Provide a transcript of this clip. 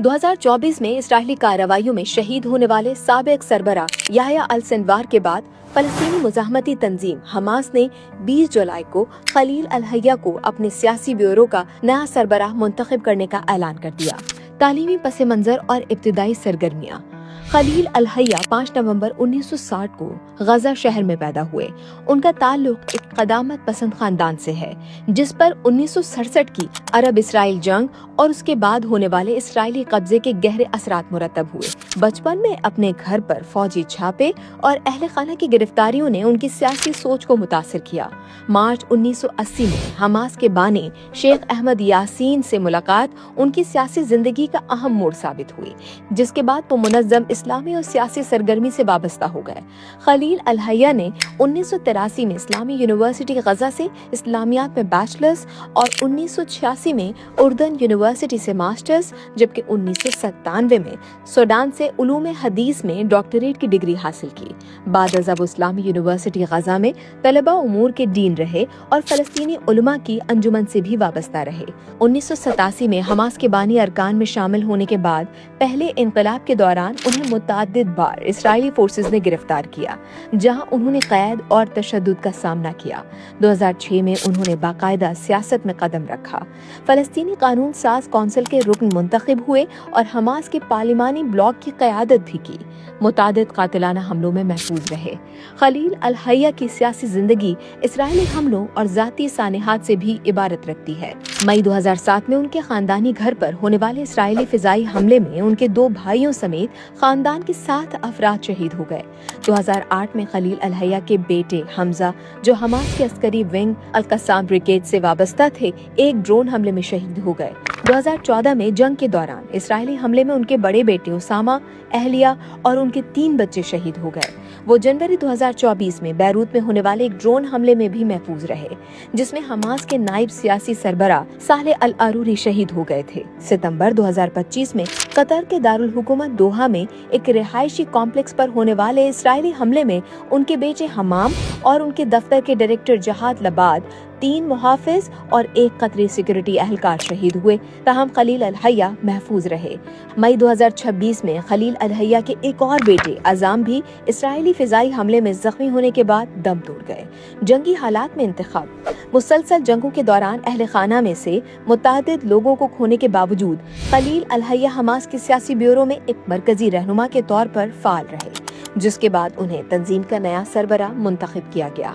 2024 में इसराइली कार्रवाइयों में शहीद होने वाले साबिक सरबराह याह्या अल-सिनवार के बाद फलस्तीनी मुजाहमती तंजीम हमास ने 20 जुलाई को खलील अल-हैया को अपने सियासी ब्यूरो का नया सरबराह मुंतखब करने का ऐलान कर दिया। तालीमी पस मंजर और इब्तिदाई सरगर्मियाँ। खलील अल-हैया 5 नवंबर 1960 को गजा शहर में पैदा हुए। उनका ताल्लुक एक क़दामत पसंद खानदान से है जिस पर 1967 की अरब इसराइल जंग और उसके बाद होने वाले इसराइली कब्जे के गहरे असरात मुरतब हुए। बचपन में अपने घर पर फौजी छापे और अहले खाना की गिरफ्तारियों ने उनकी सियासी सोच को मुतासिर किया। मार्च 1980 में हमास के बानी शेख अहमद यासीन से मुलाकात उनकी सियासी जिंदगी का अहम मोड़ साबित हुई, जिसके बाद वो मुनज़्ज़म इस्लामी और सियासी सरगर्मी से वाबस्ता हो गए। खलील अल-हैया ने 1983 में इस्लामी यूनिवर्सिटी गजा से इस्लामियात में बैचलर्स और 1986 में उर्दन यूनिवर्सिटी से मास्टर्स, जबकि 1997 में सूडान से उलूम हदीस में डॉक्टरेट की डिग्री हासिल की। बाद अज़ वो इस्लामी यूनिवर्सिटी गजा में तलबा उमूर के डीन रहे और फलस्तीनी उलमा की अंजुमन से भी वाबस्ता रहे। 1987 में हमास के बानी अरकान में शामिल होने के बाद पहले इनकलाब के दौरान उन्हें मुतअद्दिद बार इसराइली फोर्सेस ने गिरफ्तार किया, जहां उन्होंने कैद और तशद्दुद का सामना किया। 2006 में उन्होंने बाकायदा सियासत में कदम रखा। फलस्तीनी कानून साज कौंसिल के रुकन मुंतखब हुए और हमास के पार्लिमानी ब्लॉक की क़यादत भी की। मुतादिद कातिलाना हमलों में महफूज रहे। खलील अल-हैया की सियासी जिंदगी इसराइली हमलों और ज़ाती सानेहात से भी इबारत रखती है। मई 2007 में उनके खानदानी घर पर होने वाले इसराइली फिजाई हमले में उनके 2 भाइयों समेत खानदान के 7 अफराद शहीद हो गए। 2008 में खलील अल-हैया के बेटे हमजा, जो हमास के अस्करी विंग अल-कस्साम ब्रिगेड से वाबस्ता थे, एक ड्रोन हमले में शहीद हो गए। 2014 में जंग के दौरान इसराइली हमले में उनके बड़े बेटे उसामा, अहलिया और उनके 3 बच्चे शहीद हो गए। वो जनवरी 2024 में बैरूत में होने वाले एक ड्रोन हमले में भी महफूज रहे, जिसमें हमास के नायब सियासी सरबराह सालेह अल-अरूरी शहीद हो गए थे। सितंबर 2025 में कतर के दारुल हुकूमत दोहा में एक रिहायशी कॉम्प्लेक्स पर होने वाले इसराइली हमले में उनके बेटे हमाम और उनके दफ्तर के डायरेक्टर जहाद लबाद, 3 मुहाफिज और 1 कतरी सिक्योरिटी एहलकार शहीद हुए, ताहम खलील अल-हैया महफूज रहे। मई 2026 में खलील अल-हैया के एक और बेटे अजाम भी इसराइली फिजाई हमले में जख्मी होने के बाद दम तोड़ गए। जंगी हालात में इंतखाब। मुसलसल जंगों के दौरान अहले खाना में से मुतअद्दिद लोगों को खोने के बावजूद खलील अल-हैया हमास के सियासी ब्यूरो में एक मरकजी रहनुमा के तौर पर फाल रहे, जिसके बाद उन्हें तंजीम का नया सरबराह मुंतखब किया गया।